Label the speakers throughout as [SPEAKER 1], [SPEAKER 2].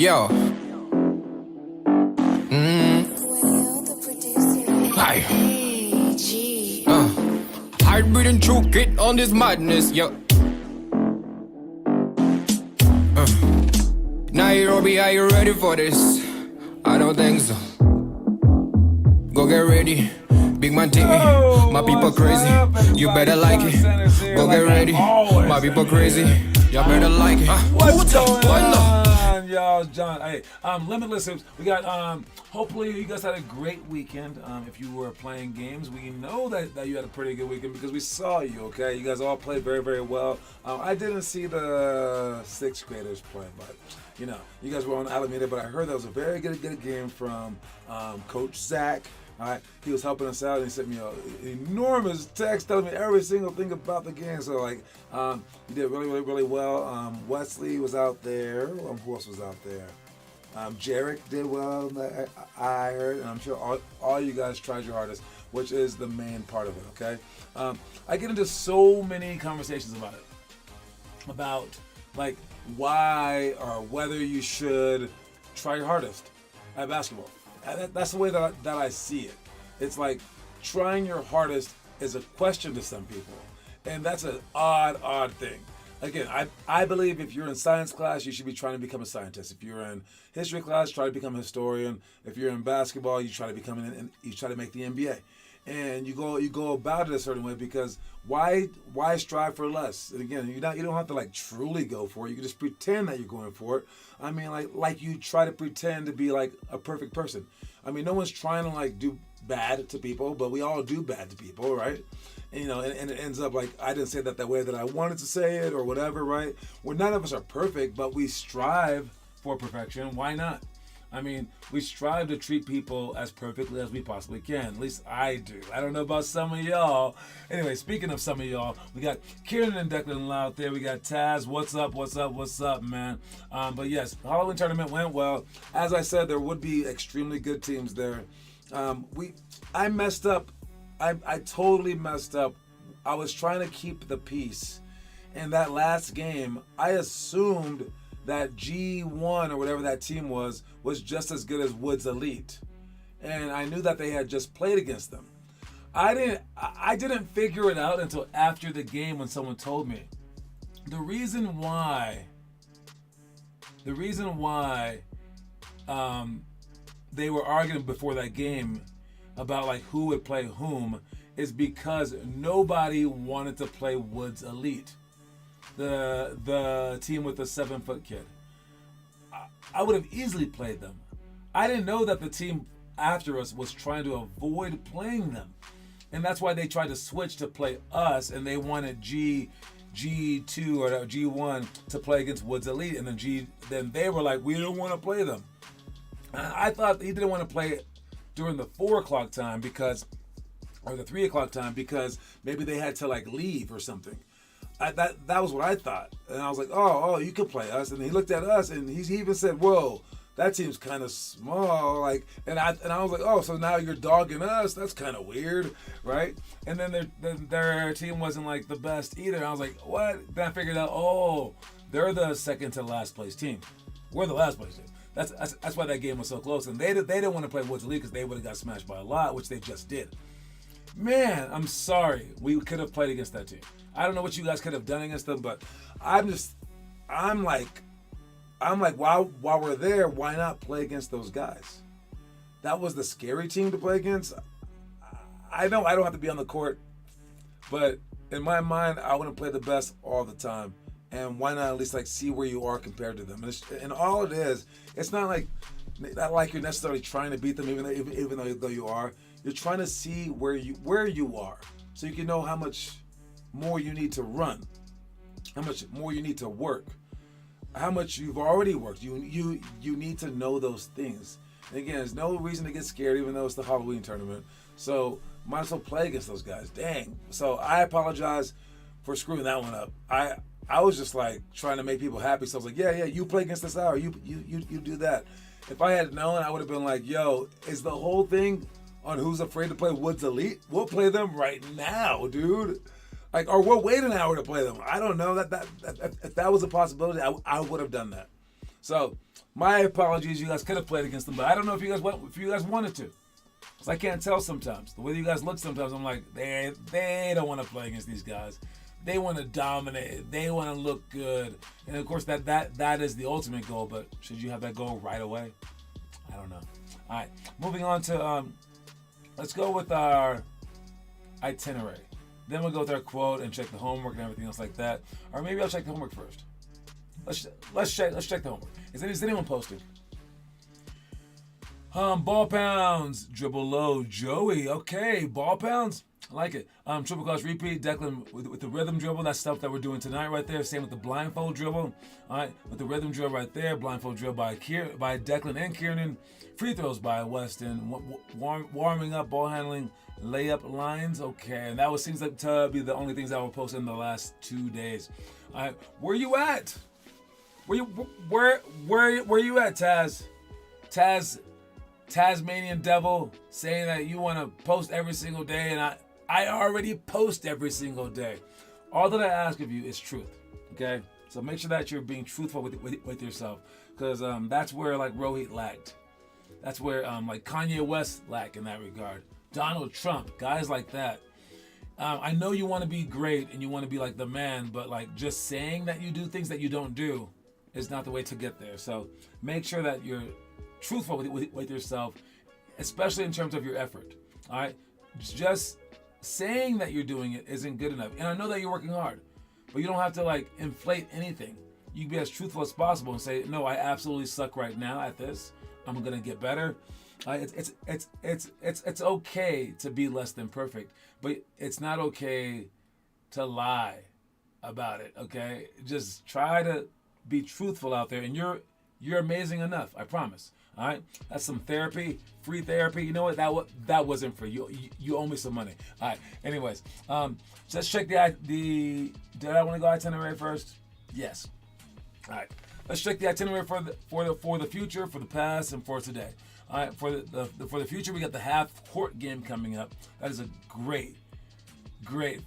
[SPEAKER 1] Yo. Hi. Heart breathing true kid on this madness, yo. Nairobi, are you ready for this? I don't think so. Go get ready. Big man take me. My people crazy. You better like it. Go get ready. My people crazy. Y'all better like it.
[SPEAKER 2] What's going on, y'all? It's John. Hey, Limitless. We got. Hopefully, you guys had a great weekend. If you were playing games, we know that you had a pretty good weekend because we saw you. Okay, you guys all played very, very well. I didn't see the sixth graders play, but you know, you guys were on Alameda. But I heard that was a very good game from Coach Zach. All right, he was helping us out, and he sent me an enormous text telling me every single thing about the game. So, like, you did really, really, really well. Wesley was out there. Who else was out there? Jarek did well, I heard, and I'm sure all you guys tried your hardest, which is the main part of it, okay? I get into so many conversations about, like, why or whether you should try your hardest at basketball. That's the way that I see it. It's like trying your hardest is a question to some people. And that's an odd thing. Again, I believe if you're in science class, you should be trying to become a scientist. If you're in history class, try to become a historian. If you're in basketball, you try to make the NBA. And you go about it a certain way because why strive for less? And again, you don't have to like truly go for it. You can just pretend that you're going for it. I mean, like you try to pretend to be like a perfect person. I mean, no one's trying to like do bad to people, but we all do bad to people, right? And, you know, and it ends up like I didn't say that the way that I wanted to say it or whatever, right? Well, none of us are perfect, but we strive for perfection. Why not? I mean, we strive to treat people as perfectly as we possibly can. At least I do. I don't know about some of y'all. Anyway, speaking of some of y'all, we got Kieran and Declan out there. We got Taz. What's up, man? But yes, the Halloween tournament went well. As I said, there would be extremely good teams there. I messed up. I totally messed up. I was trying to keep the peace. In that last game, I assumed that G1 or whatever that team was just as good as Woods Elite. And I knew that they had just played against them. I didn't figure it out until after the game when someone told me. The reason why they were arguing before that game about like who would play whom is because nobody wanted to play Woods Elite. The team with the 7-foot kid. I would have easily played them. I didn't know that the team after us was trying to avoid playing them. And that's why they tried to switch to play us, and they wanted G2 or G1 to play against Woods Elite, and then they were like, we don't want to play them. I thought he didn't want to play it during the 4 o'clock time or the 3 o'clock time because maybe they had to like leave or something. That was what I thought, and I was like, "Oh, you could play us." And he looked at us, and he even said, "Whoa, that team's kind of small." Like, and I was like, "Oh, so now you're dogging us? That's kind of weird, right?" And then their team wasn't like the best either. And I was like, "What?" Then I figured out, oh, they're the second to last place team. We're the last place team. That's why that game was so close. And they didn't want to play Woods Elite because they would have got smashed by a lot, which they just did. Man, I'm sorry. We could have played against that team. I don't know what you guys could have done against them, but I'm like, while we're there, why not play against those guys? That was the scary team to play against. I know I don't have to be on the court, but in my mind, I want to play the best all the time. And why not at least like see where you are compared to them? And all it is, it's not like you're necessarily trying to beat them, even though you are. You're trying to see where you are, so you can know how much more you need to run, how much more you need to work, how much you've already worked. You need to know those things. And again, there's no reason to get scared, even though it's the Halloween tournament. So might as well play against those guys. Dang. So I apologize for screwing that one up. I was just like trying to make people happy. So I was like, yeah, you play against this hour. You do that. If I had known, I would have been like, yo, is the whole thing on who's afraid to play Woods Elite? We'll play them right now, dude. Like, or we'll wait an hour to play them. I don't know. If that was a possibility, I would have done that. So my apologies. You guys could have played against them, but I don't know if you guys wanted to. Because I can't tell sometimes. The way you guys look sometimes, I'm like, they don't want to play against these guys. They want to dominate. They want to look good. And of course, that is the ultimate goal. But should you have that goal right away? I don't know. All right, moving on to let's go with our itinerary. Then we'll go with our quote and check the homework and everything else like that. Or maybe I'll check the homework first. Let's check the homework. Is anyone posted? Ball pounds, dribble low, Joey. Okay, ball pounds. I like it. Triple cross repeat, Declan with the rhythm dribble. That's stuff that we're doing tonight right there. Same with the blindfold dribble. All right, with the rhythm drill right there. Blindfold drill by Declan and Kieran. Free throws by Weston. Warming up, ball handling, layup lines. Okay, and that seems like to be the only things that were posted in the last 2 days. All right, where you at? Where you at, Taz? Tasmanian Devil saying that you want to post every single day, and I already post every single day. All that I ask of you is truth, okay? So make sure that you're being truthful with yourself, because that's where like Rohit lagged. That's where like Kanye West lacked in that regard. Donald Trump, guys like that. I know you want to be great and you want to be like the man, but like just saying that you do things that you don't do is not the way to get there. So make sure that you're truthful with yourself, especially in terms of your effort. All right, just saying that you're doing it isn't good enough. And I know that you're working hard, but you don't have to like inflate anything. You can be as truthful as possible and say, no, I absolutely suck right now at this. I'm gonna get better. It's okay to be less than perfect, but it's not okay to lie about it. Okay, just try to be truthful out there, and you're amazing enough. I promise. All right, that's some therapy, free therapy. You know what? That wasn't for you. You owe me some money. All right. Anyways, let's check the. Did I want to go itinerary first? Yes. All right. Let's check the itinerary for the future, for the past, and for today. All right. For the future, we got the half court game coming up. That is a great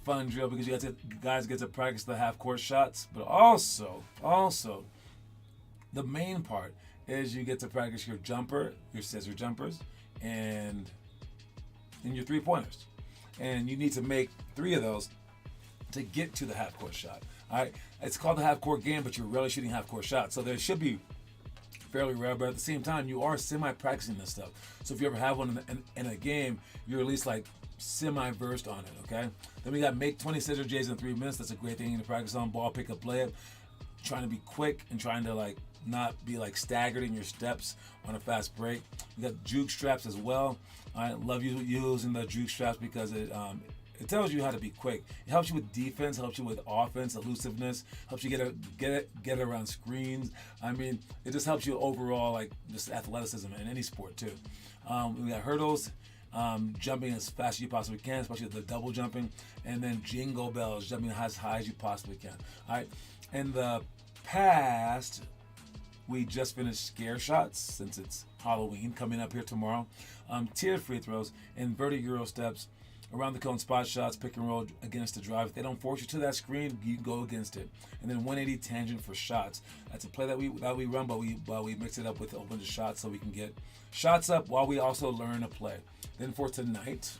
[SPEAKER 2] fun drill because you guys get to practice the half court shots, but also the main part is you get to practice your jumper, your scissor jumpers, and your 3-pointers. And you need to make 3 of those to get to the half court shot. All right, it's called the half court game, but you're rarely shooting half court shots, so there should be fairly rare. But at the same time, you are semi-practicing this stuff. So if you ever have one in a game, you're at least like semi-versed on it. Okay. Then we got make 20 scissor J's in 3 minutes. That's a great thing to practice on. Ball pick up, layup. Trying to be quick and trying to like not be like staggered in your steps on a fast break. We got juke straps as well. I love using the juke straps because it tells you how to be quick. It helps you with defense, helps you with offense, elusiveness, helps you get around screens. I mean, it just helps you overall, like just athleticism in any sport too. We got hurdles, jumping as fast as you possibly can, especially the double jumping, and then jingle bells, jumping as high as you possibly can. All right. In the past, we just finished scare shots since it's Halloween coming up here tomorrow. Tiered free throws, inverted Euro steps, around the cone spot shots, pick and roll against the drive. If they don't force you to that screen, you go against it. And then 180 tangent for shots. That's a play that we run, but we mix it up with a bunch of shots so we can get shots up while we also learn a play. Then for tonight,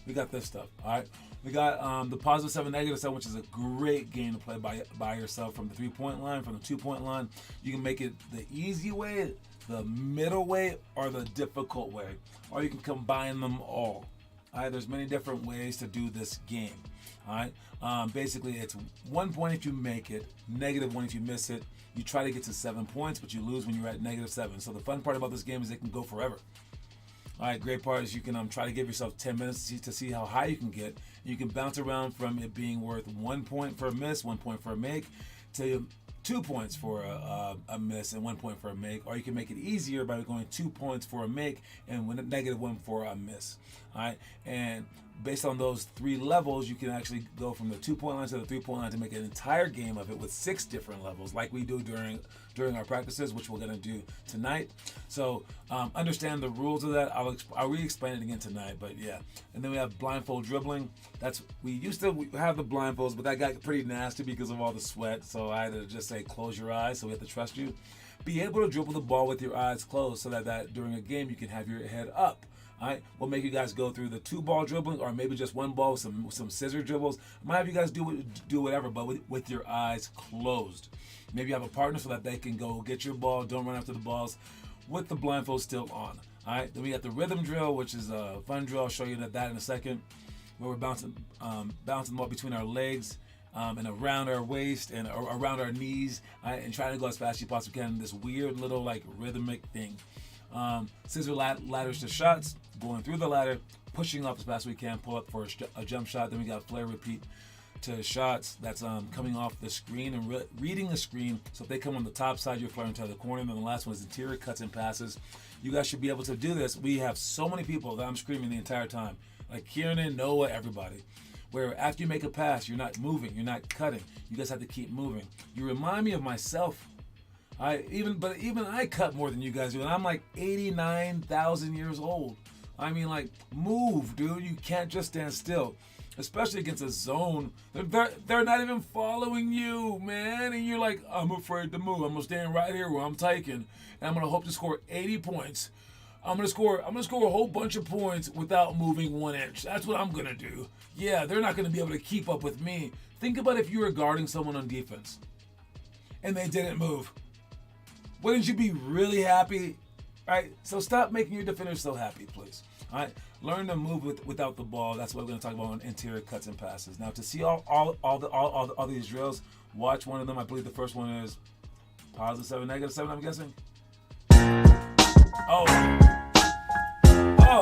[SPEAKER 2] we got this stuff. All right. We got the positive 7, negative 7, which is a great game to play by yourself from the 3-point line, from the 2-point line. You can make it the easy way, the middle way, or the difficult way, or you can combine them all. All right, there's many different ways to do this game. All right, basically it's 1 point if you make it, -1 if you miss it. You try to get to 7 points, but you lose when you're at -7. So the fun part about this game is it can go forever. All right, great part is you can try to give yourself 10 minutes to see how high you can get. You can bounce around from it being worth 1 point for a miss, 1 point for a make, to 2 points for a miss and 1 point for a make. Or you can make it easier by going 2 points for a make and -1 for a miss. All right, and based on those 3 levels, you can actually go from the 2-point line to the 3-point line to make an entire game of it with 6 different levels, like we do during our practices, which we're going to do tonight. So understand the rules of that. I'll re-explain it again tonight, but yeah. And then we have blindfold dribbling. We used to have the blindfolds, but that got pretty nasty because of all the sweat. So I had to just say close your eyes. So we have to trust you. Be able to dribble the ball with your eyes closed, so that during a game you can have your head up. All right, we'll make you guys go through the 2-ball dribbling, or maybe just 1 ball with some scissor dribbles. I might have you guys do whatever, but with your eyes closed. Maybe you have a partner so that they can go get your ball, don't run after the balls, with the blindfold still on. All right, then we got the rhythm drill, which is a fun drill. I'll show you that in a second, where we're bouncing the ball between our legs and around our waist and around our knees, right, and trying to go as fast as you possibly can. This weird little like rhythmic thing. Scissor ladders to shots, going through the ladder, pushing up as fast as we can, pull up for a jump shot. Then we got flare repeat to shots. That's coming off the screen and reading the screen. So if they come on the top side, you're flaring to the corner. And then the last one is interior cuts and passes. You guys should be able to do this. We have so many people that I'm screaming the entire time, like Kieran, Noah, everybody, where after you make a pass, you're not moving, you're not cutting. You guys have to keep moving. You remind me of myself. Even I cut more than you guys do, and I'm like 89,000 years old. I mean, like, move, dude. You can't just stand still, especially against a zone. They're not even following you, man. And you're like, I'm afraid to move. I'm gonna stand right here where I'm taking, and I'm gonna hope to score 80 points. I'm gonna score a whole bunch of points without moving 1 inch. That's what I'm gonna do. Yeah, they're not gonna be able to keep up with me. Think about if you were guarding someone on defense and they didn't move. Wouldn't you be really happy? Right? So stop making your defenders so happy, please. All right? Learn to move without the ball. That's what we're going to talk about on interior cuts and passes. Now, to see all these drills, watch one of them. I believe the first one is +7, -7, I'm guessing. Oh,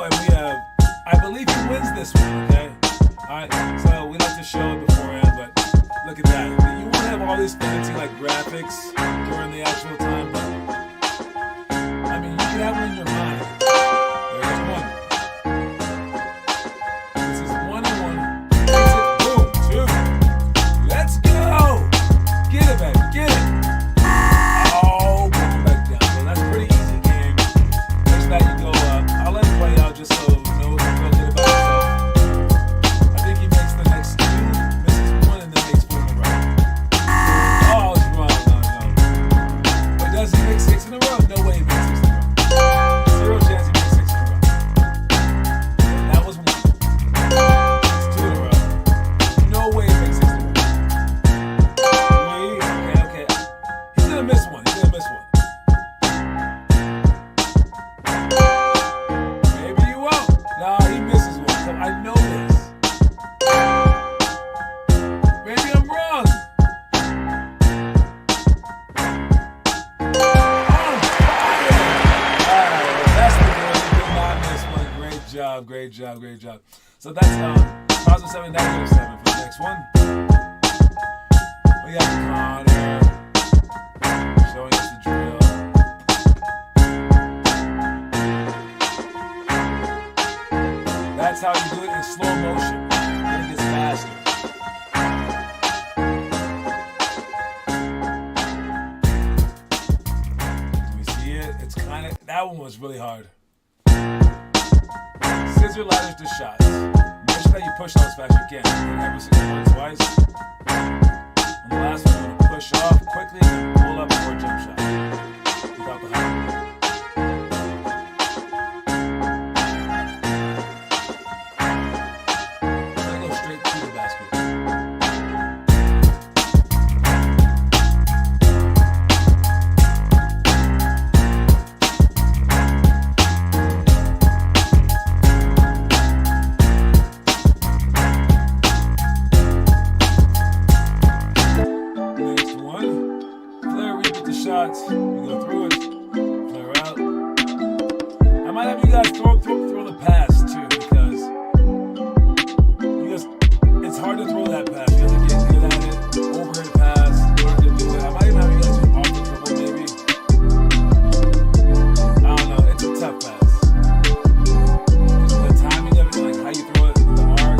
[SPEAKER 2] and we have, I believe he wins this one, okay? All right, so we like to show it beforehand, but look at that. You won't have all these fancy like graphics during the actual time, but I mean, you can have them in your mind. There's one. This is 1-1. Boom, 2. Let's go. Get it, baby. Get it. Oh, going back down. So that's a pretty easy game. Next that you go up. I'll let it play out just so Noah can feel good about himself. I think he makes the next 2, misses 1, and then makes 4 in a row. Oh, it's wrong. No. But does he make 6 in a row? No way he makes 6 in a row. 0 chance he makes 6 in a row. That was 1. It's 2 in a row. No way he makes 6 in a row. 3. Okay. He's gonna miss 1. Maybe he won't. No, he misses 1. So I know this. Maybe I'm wrong. Great job. So that's +7, -7 for the next one. We got Connor showing us the drill. That's how you do it in slow motion. Then it gets faster. Do we see it? It's kind of, that one was really hard. Scissor ladders to shots. Make sure that you push out as fast as you can. Every single one twice. And the last one, you're going to push off quickly and pull up for a jump shot. Without the height. Then go straight to the basket. Shots, you go through it, flare out. I might have you guys throw the pass too, because it's hard to throw that pass. You have to get good at it, overhead pass, learn to do it. I might even have you guys do off the dribble maybe. I don't know, it's a tough pass. The timing of it, like how you throw it, the arm.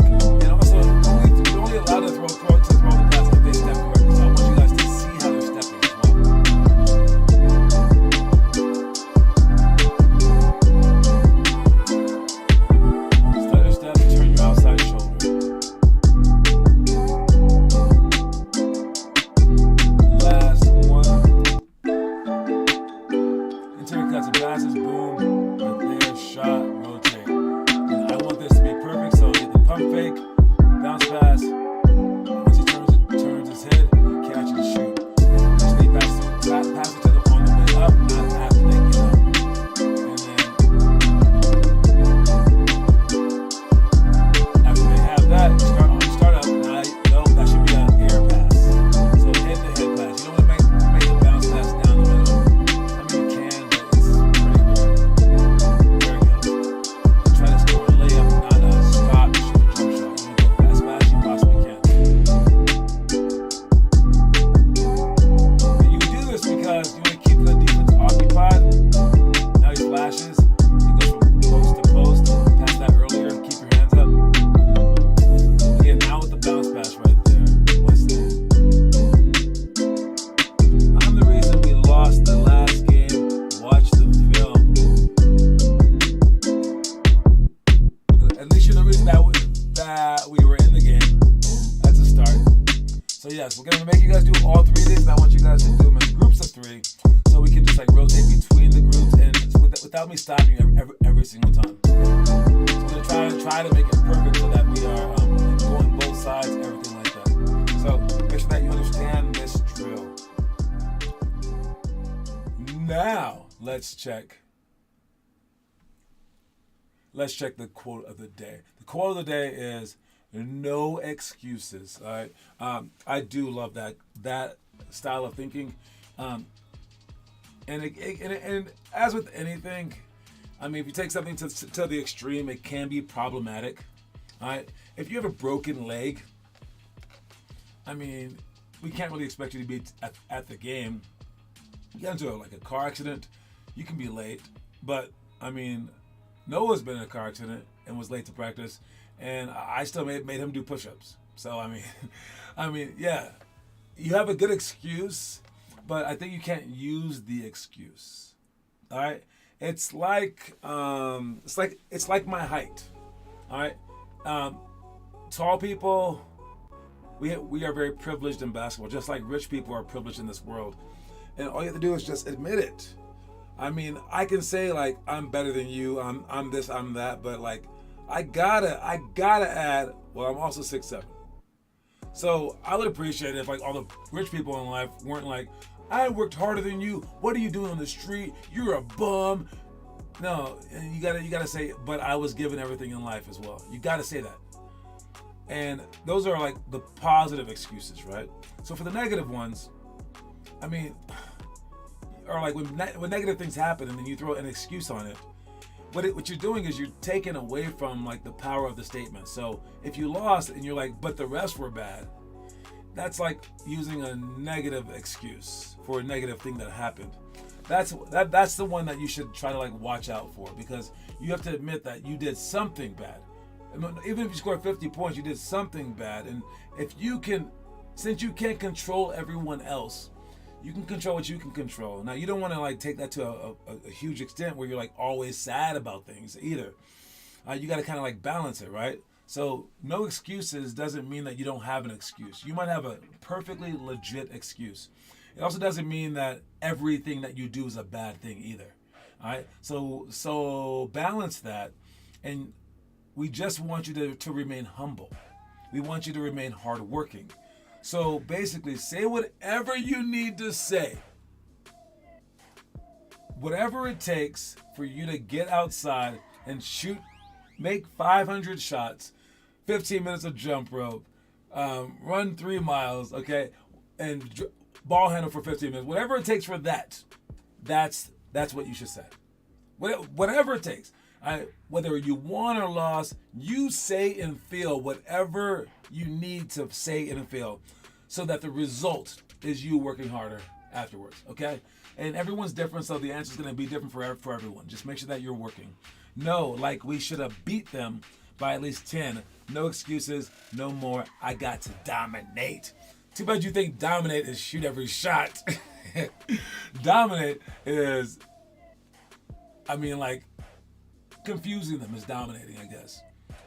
[SPEAKER 2] these, and I want you guys to do them in groups of 3, so we can just like rotate between the groups and without me stopping you every single time. So we're gonna try to make it perfect so that we are going both sides, everything like that. So make sure that you understand this drill. Now let's check the quote of the day. The quote of the day is no excuses. All right. I do love that style of thinking. And as with anything, I mean, if you take something to the extreme, it can be problematic. All right. If you have a broken leg, I mean, we can't really expect you to be at the game. You get into a car accident, you can be late. But I mean, Noah's been in a car accident and was late to practice, and I still made him do push-ups. So I mean, yeah, you have a good excuse, but I think you can't use the excuse. All right, it's like my height. All right, tall people, we are very privileged in basketball, just like rich people are privileged in this world, and all you have to do is just admit it. I mean, I can say like I'm better than you, I'm this, I'm that, but like I gotta add, well, I'm also 6'7". So I would appreciate it if like all the rich people in life weren't like, I worked harder than you. What are you doing on the street? You're a bum. No, you gotta say, but I was given everything in life as well. You gotta say that. And those are like the positive excuses, right? So for the negative ones, I mean, or like when negative things happen and then you throw an excuse on it, what you're doing is you're taking away from like the power of the statement. So if you lost and you're like, but the rest were bad, that's like using a negative excuse for a negative thing that happened. That's the one that you should try to like watch out for, because you have to admit that you did something bad. Even if you scored 50 points, you did something bad. And since you can't control everyone else, you can control what you can control. Now, you don't want to like take that to a huge extent where you're like always sad about things either. You got to kind of like balance it, right? So no excuses doesn't mean that you don't have an excuse. You might have a perfectly legit excuse. It also doesn't mean that everything that you do is a bad thing either. All right? So balance that, and we just want you to remain humble. We want you to remain hardworking. So basically, say whatever you need to say. Whatever it takes for you to get outside and shoot, make 500 shots, 15 minutes of jump rope, run 3 miles, okay, and ball handle for 15 minutes. Whatever it takes for that, that's what you should say. Whatever it takes. Whether you won or lost, you say and feel whatever you need to say and feel, so that the result is you working harder afterwards, okay? And everyone's different, so the answer is going to be different for everyone. Just make sure that you're working. No, like we should have beat them by at least 10. No excuses, no more. I got to dominate. Too bad you think dominate is shoot every shot. Dominate is, confusing them is dominating, I guess.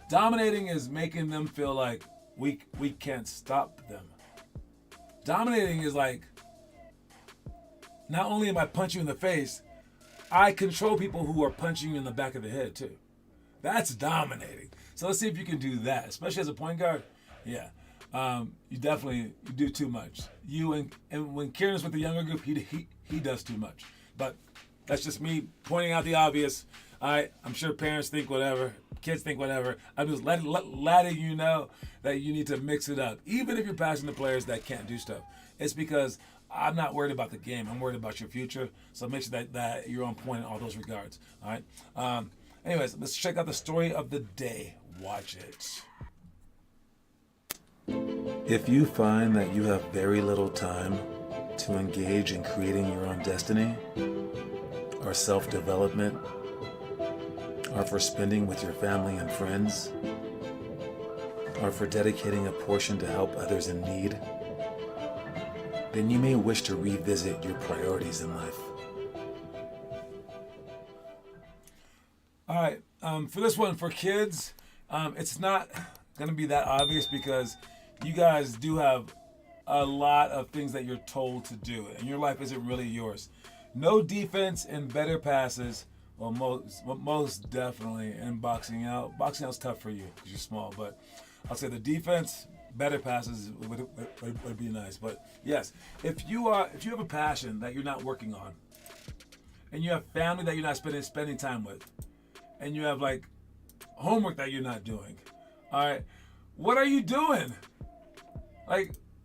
[SPEAKER 2] Dominating is making them feel like we can't stop them. Dominating is like, not only am I punching you in the face, I control people who are punching you in the back of the head too. That's dominating. So let's see if you can do that, especially as a point guard. Yeah, you do too much. And when Kieran's with the younger group, he does too much. But that's just me pointing out the obvious. I'm sure parents think whatever, kids think whatever. I'm just letting you know that you need to mix it up. Even if you're passing to players that can't do stuff. It's because I'm not worried about the game. I'm worried about your future. So make sure that you're on point in all those regards. All right. Anyways, let's check out the story of the day. Watch it. If you find that you have very little time to engage in creating your own destiny, or self-development, or for spending with your family and friends, or for dedicating a portion to help others in need, then you may wish to revisit your priorities in life. All right, for this one, for kids, it's not going to be that obvious because you guys do have a lot of things that you're told to do, and your life isn't really yours. No defense and better passes. Well, most definitely in boxing out. Boxing out's tough for you because you're small, but I'll say the defense, better passes would be nice. But yes, if you have a passion that you're not working on, and you have family that you're not spending time with, and you have like homework that you're not doing, all right, what are you doing?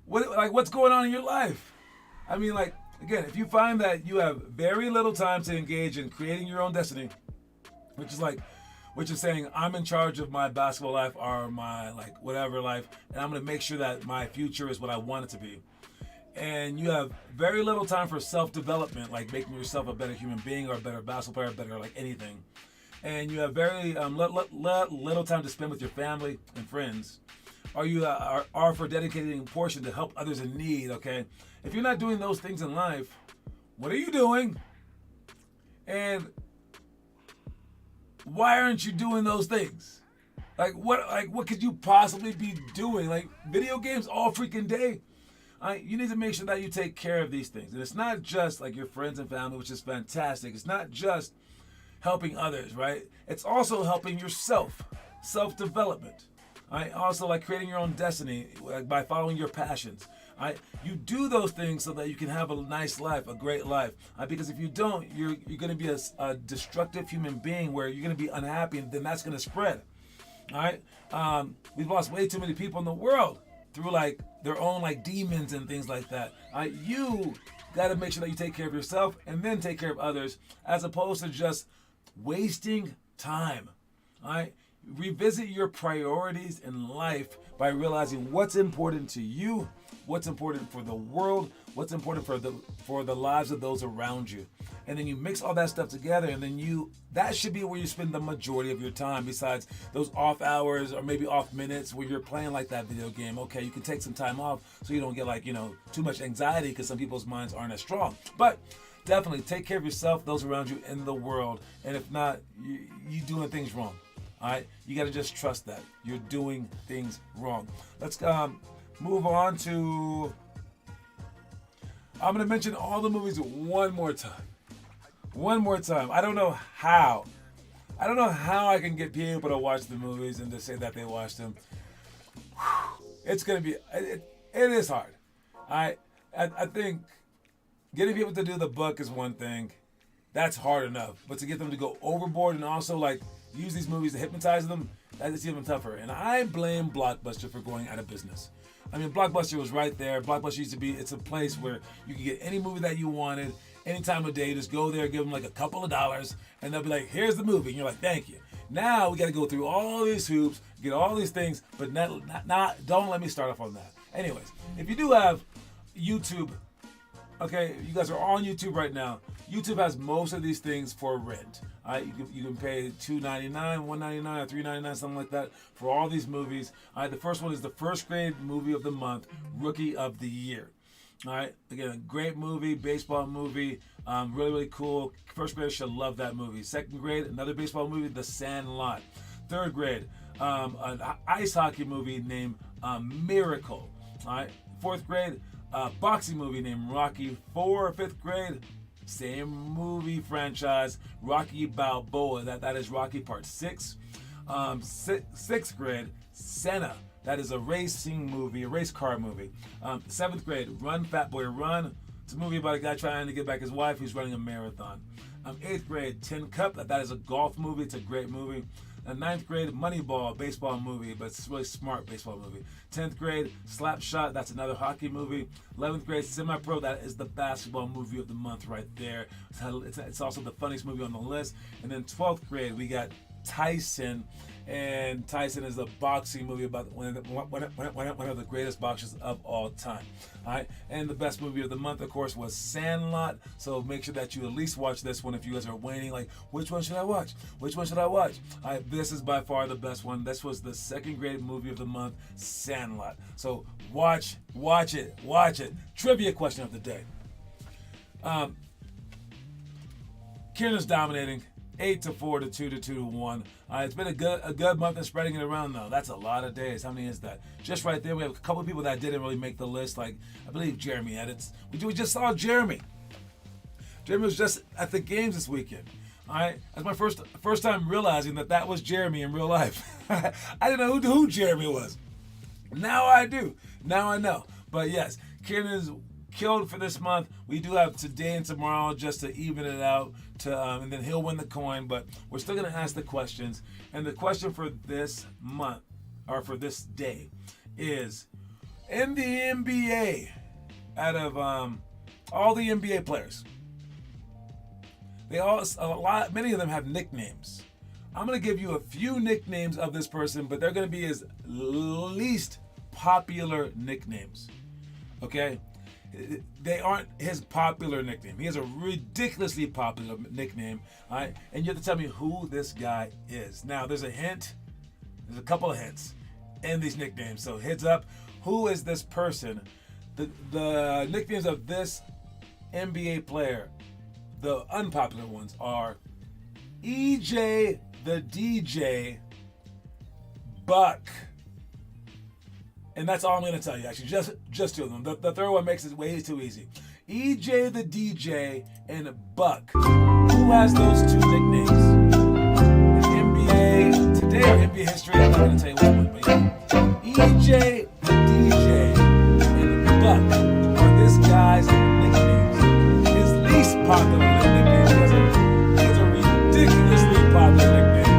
[SPEAKER 2] What's going on in your life? I mean, like, again, if you find that you have very little time to engage in creating your own destiny, which is saying I'm in charge of my basketball life or my like whatever life, and I'm gonna make sure that my future is what I want it to be. And you have very little time for self-development, like making yourself a better human being or a better basketball player, better like anything. And you have very little time to spend with your family and friends, or you are for dedicating a portion to help others in need. Okay, if you're not doing those things in life, what are you doing? And why aren't you doing those things? What could you possibly be doing? Like video games all freaking day. You need to make sure that you take care of these things. And it's not just like your friends and family, which is fantastic. It's not just helping others, right? It's also helping yourself, self-development. Also like creating your own destiny by following your passions. You do those things so that you can have a nice life, a great life. Because if you don't, you're going to be a destructive human being where you're going to be unhappy, and then that's going to spread. All right. We've lost way too many people in the world through like their own like demons and things like that. You got to make sure that you take care of yourself and then take care of others, as opposed to just wasting time. All right. Revisit your priorities in life by realizing what's important to you, what's important for the world, what's important for the lives of those around you. And then you mix all that stuff together, and then that should be where you spend the majority of your time, besides those off hours or maybe off minutes where you're playing like that video game. Okay, you can take some time off so you don't get like, too much anxiety, because some people's minds aren't as strong. But definitely take care of yourself, those around you, in the world. And if not, you're doing things wrong. All right, you got to just trust that you're doing things wrong. Let's move on to. I'm gonna mention all the movies one more time. I don't know how I can get people to watch the movies and to say that they watched them. It's gonna be. It is hard. I think getting people to do the book is one thing. That's hard enough, but to get them to go overboard and also like use these movies to hypnotize them, that's even tougher. And I blame Blockbuster for going out of business. I mean, Blockbuster was right there. Blockbuster used to be, it's a place where you can get any movie that you wanted, any time of day. You just go there, give them like a couple of dollars, and they'll be like, here's the movie. And you're like, thank you. Now we got to go through all these hoops, get all these things, but don't let me start off on that. Anyways, if you do have YouTube, okay, you guys are on YouTube right now. YouTube has most of these things for rent. You can pay $2.99, $1.99, or $3.99, something like that, for all these movies. The first one is the First Grade Movie of the Month, Rookie of the Year. All right, again, a great movie, baseball movie, really, really cool. First graders should love that movie. Second grade, another baseball movie, The Sandlot. Third grade, an ice hockey movie named Miracle. All right, fourth grade, boxing movie named Rocky IV. Fifth grade, same movie franchise, Rocky Balboa. That is Rocky Part 6. Sixth grade, Senna. That is a racing movie, a race car movie. Seventh grade, Run Fat Boy Run. It's a movie about a guy trying to get back his wife who's running a marathon. Eighth grade, Tin Cup. That is a golf movie. It's a great movie. Ninth grade, Moneyball, baseball movie, but it's a really smart baseball movie. 10th grade, Slapshot, that's another hockey movie. 11th grade, Semi-Pro, that is the basketball movie of the month right there. It's also the funniest movie on the list. And then 12th grade, we got Tyson, and Tyson is a boxing movie about one of the greatest boxers of all time. All right, and the best movie of the month, of course, was Sandlot. So make sure that you at least watch this one if you guys are waiting. Like, which one should I watch? Which one should I watch? All right, this is by far the best one. This was the second grade movie of the month, Sandlot. So watch it. Trivia question of the day. Kieran is dominating. 8-4 to 2-1. It's been a good month of spreading it around though. That's a lot of days. How many is that? Just right there, we have a couple of people that didn't really make the list. Like I believe Jeremy edits. We just saw Jeremy. Jeremy was just at the games this weekend. All right, that's my first time realizing that was Jeremy in real life. I didn't know who Jeremy was. Now I do. Now I know. But yes, Kieran is killed for this month. We do have today and tomorrow just to even it out, and then he'll win the coin. But we're still going to ask the questions. And the question for this month, or for this day, is in the NBA, out of all the NBA players, many of them have nicknames. I'm going to give you a few nicknames of this person, but they're going to be his least popular nicknames. Okay? They aren't his popular nickname. He has a ridiculously popular nickname. All right? And you have to tell me who this guy is. Now, there's a hint. There's a couple of hints in these nicknames. So, heads up. Who is this person? The nicknames of this NBA player, the unpopular ones, are EJ the DJ, Buck. And that's all I'm going to tell you, actually. Just two of them. The third one makes it way too easy. EJ the DJ and Buck. Who has those two nicknames? In NBA, today in NBA history, I'm not going to tell you which one, but yeah. EJ the DJ and Buck are this guy's nicknames. His least popular nickname. He has a ridiculously popular nickname.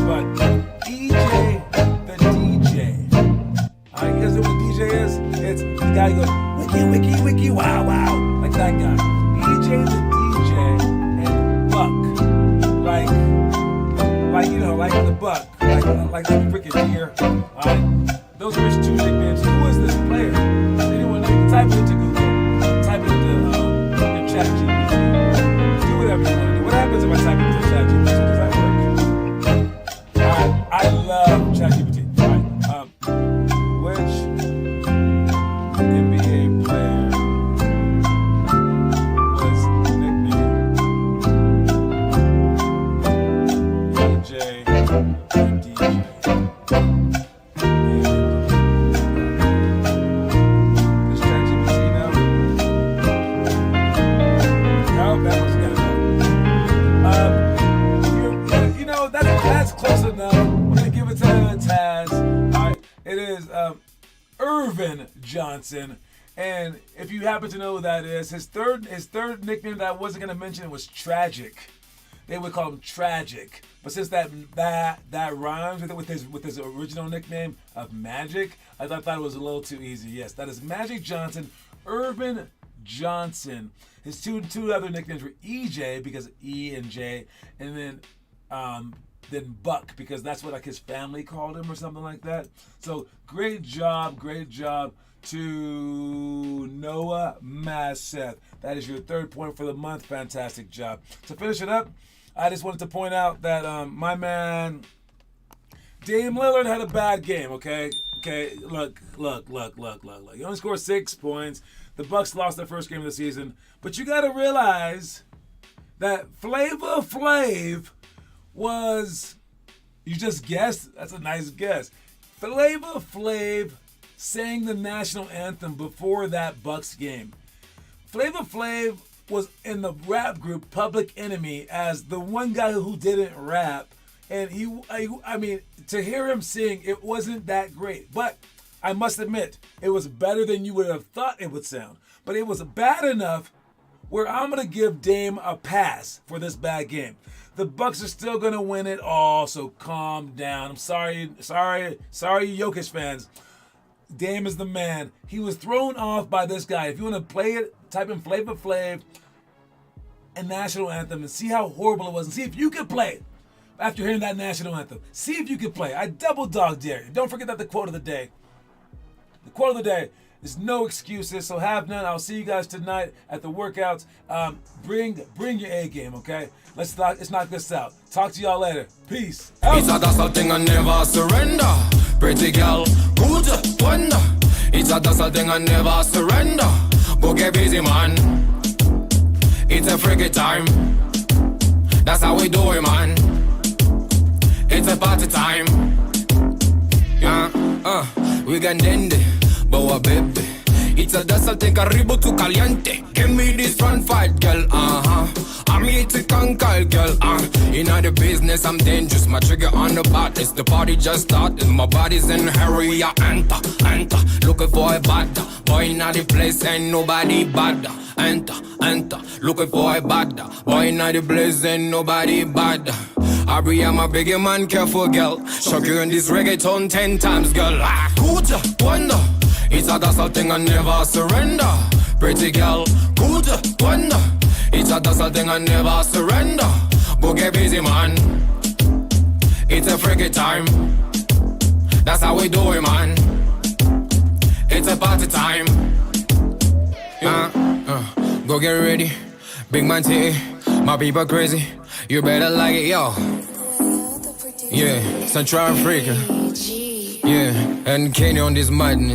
[SPEAKER 2] But EJ the DJ. You guys know what DJ is? It's the guy who goes, wiki, wiki, wiki, wow, wow. Like that guy. EJ the DJ and Buck. Like the Buck. Like the freaking deer. Alright? Those are his two nicknames. Who is this player? Anyone know? Type it into Google. Type it into chat GPT. Do whatever you want to do. What happens if I type it into chat GPT? Does that work? I love chat GPT. Which NBA player was nicknamed EJ the DJ? Does ChatGPT know? No, that was gonna go. That's close enough. We're gonna give it to Taz. All right, it is Irvin Johnson, and if you happen to know who that is, his third nickname that I wasn't gonna mention was Tragic. They would call him Tragic, but since that rhymes with his original nickname of Magic, I thought it was a little too easy. Yes, that is Magic Johnson, Irvin Johnson. His two other nicknames were EJ because of E and J, and then Buck because that's what like his family called him or something like that. So great job to Noah Masseth. That is your third point for the month. Fantastic job. To finish it up, I just wanted to point out that my man Dame Lillard had a bad game. Okay, look. He only scored 6 points. The Bucks lost their first game of the season, but you got to realize that Flavor Flav was, you just guessed? That's a nice guess. Flavor Flav sang the national anthem before that Bucks game. Flavor Flav was in the rap group Public Enemy as the one guy who didn't rap, and I mean, to hear him sing, it wasn't that great. But I must admit, it was better than you would have thought it would sound. But it was bad enough where I'm gonna give Dame a pass for this bad game. The Bucks are still gonna win it all, so calm down. I'm sorry, Jokic fans. Dame is the man. He was thrown off by this guy. If you want to play it, type in Flavor Flav and national anthem and see how horrible it was, and see if you can play it after hearing that national anthem. See if you can play. I double dog dare you. Don't forget that the quote of the day. The quote of the day is no excuses, so have none. I'll see you guys tonight at the workouts. Bring your A game, okay? Let's knock this out. Talk to y'all later. Peace.
[SPEAKER 1] It's a dazzle thing and never surrender. Pretty girl, good wonder. It's a dazzle thing and never surrender. Go get busy, man. It's a freaky time. That's how we do it, man. It's a party time. We can end it, boa baby. It's a dance, I'll take a ribo to caliente. Give me this front fight, girl, I'm here to conquer, girl, In the business, I'm dangerous. My trigger on the baddest. The party just started. My body's in a hurry. I enter. Looking for a bad boy in the place, ain't nobody bad. Enter. Looking for a bad boy in the place, ain't nobody bad. I'm a bigger man, careful, girl. Shock you in this reggaeton 10 times, girl. Good wonder. It's a dancehall thing I never surrender. Pretty girl, good wonder. It's a dancehall thing I never surrender. Go get busy, man. It's a freaky time. That's how we do it, man. It's a party time. Go get ready. Big man T, my people crazy. You better like it, yo. Yeah, Central Africa. Yeah, and Kenya on this madness.